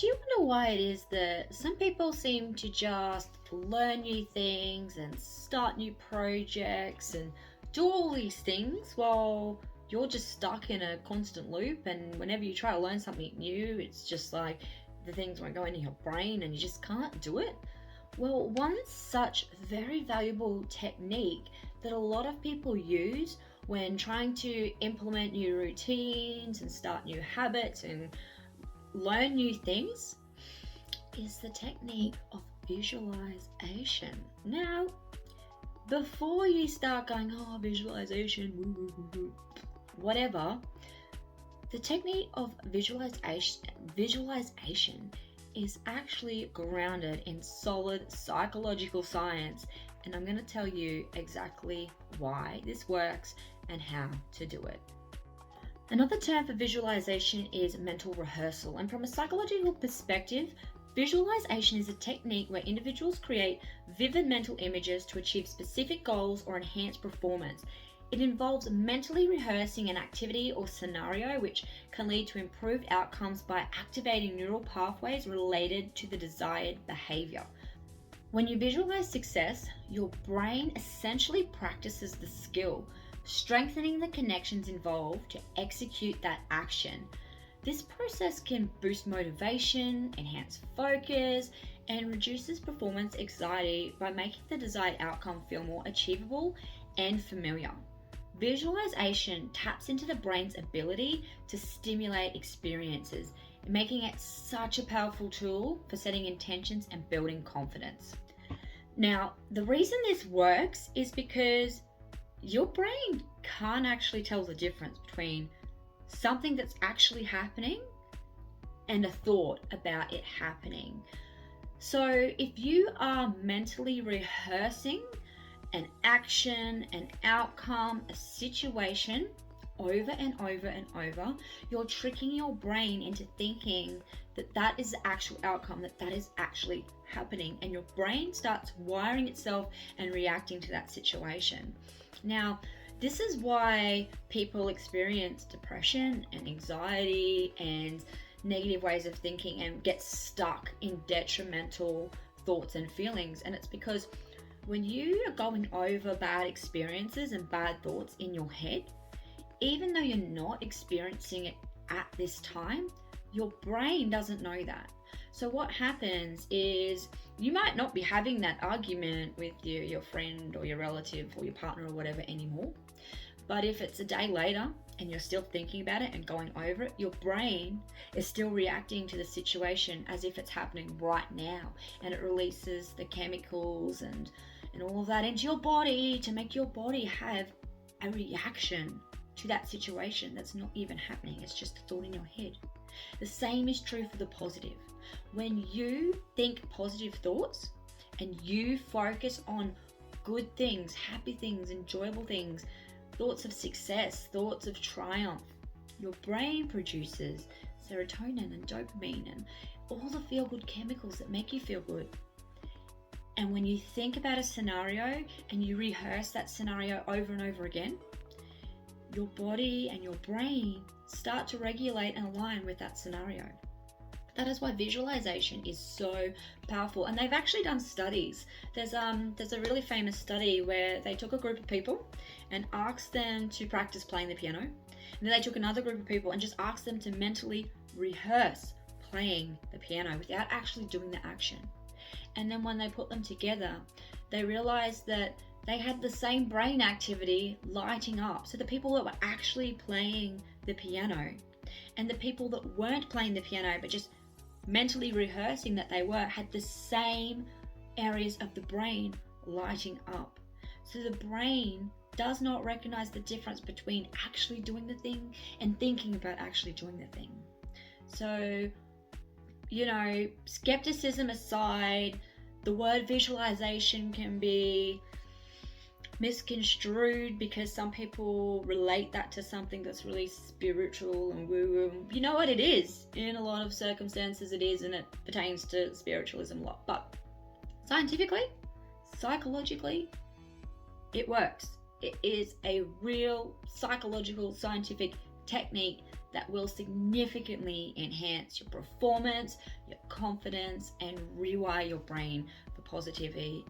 Do you wonder why it is that some people seem to just learn new things and start new projects and do all these things while you're just stuck in a constant loop? And whenever you try to learn something new, it's just like the things won't go into your brain and you just can't do it. Well, one such very valuable technique that a lot of people use when trying to implement new routines and start new habits and learn new things is the technique of visualization. Now, before you start going, oh, visualization, woo, woo, woo, woo, whatever, the technique of visualization is actually grounded in solid psychological science, and I'm going to tell you exactly why this works and how to do it. Another term for visualization is mental rehearsal, and from a psychological perspective, visualization is a technique where individuals create vivid mental images to achieve specific goals or enhance performance. It involves mentally rehearsing an activity or scenario which can lead to improved outcomes by activating neural pathways related to the desired behavior. When you visualize success, your brain essentially practices the skill, strengthening the connections involved to execute that action. This process can boost motivation, enhance focus, and reduces performance anxiety by making the desired outcome feel more achievable and familiar. Visualization taps into the brain's ability to stimulate experiences, making it such a powerful tool for setting intentions and building confidence. Now, the reason this works is because your brain can't actually tell the difference between something that's actually happening and a thought about it happening. So if you are mentally rehearsing an action, an outcome, a situation over and over and over, you're tricking your brain into thinking that that is the actual outcome, that is actually happening, and your brain starts wiring itself and reacting to that situation. Now, this is why people experience depression and anxiety and negative ways of thinking and get stuck in detrimental thoughts and feelings. And it's because when you are going over bad experiences and bad thoughts in your head, even though you're not experiencing it at this time, your brain doesn't know that. So what happens is you might not be having that argument with your friend or your relative or your partner or whatever anymore. But if it's a day later and you're still thinking about it and going over it, your brain is still reacting to the situation as if it's happening right now. And it releases the chemicals and all of that into your body to make your body have a reaction to that situation that's not even happening. It's just a thought in your head. The same is true for the positive. When you think positive thoughts and you focus on good things, happy things, enjoyable things, thoughts of success, thoughts of triumph, your brain produces serotonin and dopamine and all the feel-good chemicals that make you feel good. And when you think about a scenario and you rehearse that scenario over and over again, your body and your brain start to regulate and align with that scenario. That is why visualization is so powerful. And they've actually done studies. There's a really famous study where they took a group of people and asked them to practice playing the piano. And then they took another group of people and just asked them to mentally rehearse playing the piano without actually doing the action. And then when they put them together, they realized that they had the same brain activity lighting up. So the people that were actually playing the piano and the people that weren't playing the piano but just mentally rehearsing that they were had the same areas of the brain lighting up. So the brain does not recognize the difference between actually doing the thing and thinking about actually doing the thing. So, skepticism aside, the word visualization can be misconstrued because some people relate that to something that's really spiritual and woo-woo. You know what it is? In a lot of circumstances it is, and it pertains to spiritualism a lot. But scientifically, psychologically, it works. It is a real psychological, scientific technique that will significantly enhance your performance, your confidence, and rewire your brain for positivity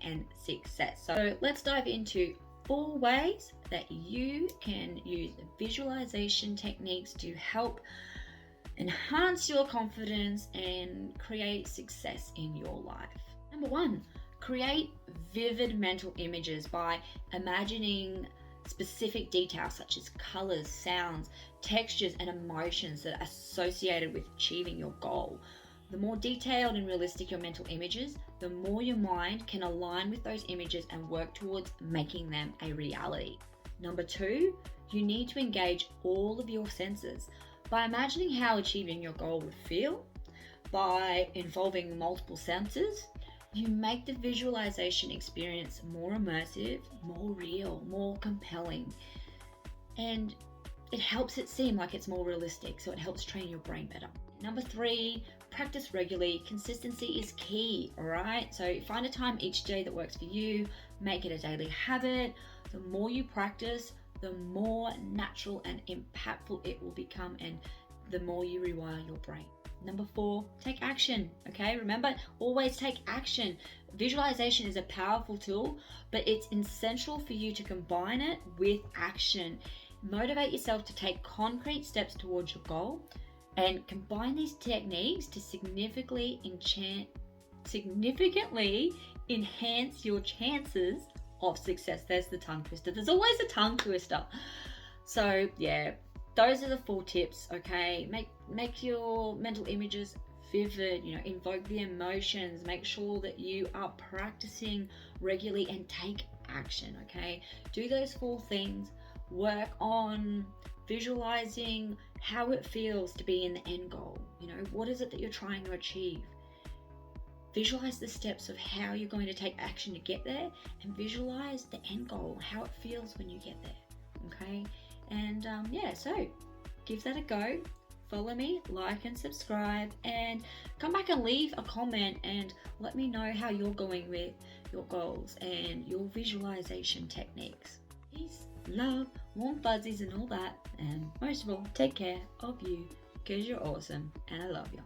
and success. So let's dive into 4 ways that you can use visualization techniques to help enhance your confidence and create success in your life. Number 1, create vivid mental images by imagining specific details such as colors, sounds, textures, and emotions that are associated with achieving your goal. The more detailed and realistic your mental images, the more your mind can align with those images and work towards making them a reality. Number 2, you need to engage all of your senses by imagining how achieving your goal would feel. By involving multiple senses, you make the visualization experience more immersive, more real, more compelling, and it helps it seem like it's more realistic, so it helps train your brain better. Number 3, practice regularly. Consistency is key, all right? So find a time each day that works for you, make it a daily habit. The more you practice, the more natural and impactful it will become, and the more you rewire your brain. Number 4, take action, okay? Remember, always take action. Visualization is a powerful tool, but it's essential for you to combine it with action. Motivate yourself to take concrete steps towards your goal and combine these techniques to significantly enhance your chances of success. There's the tongue twister. There's always a tongue twister. So yeah, those are the 4 tips, okay? Make your mental images vivid, invoke the emotions, make sure that you are practicing regularly and take action, okay? Do those 4 things. Work on visualizing how it feels to be in the end goal. What is it that you're trying to achieve? Visualize the steps of how you're going to take action to get there, and visualize the end goal, how it feels when you get there, okay? And so give that a go. Follow me, like and subscribe, and come back and leave a comment and let me know how you're going with your goals and your visualization techniques. Peace, love, warm fuzzies and all that, and most of all, take care of you because you're awesome and I love you.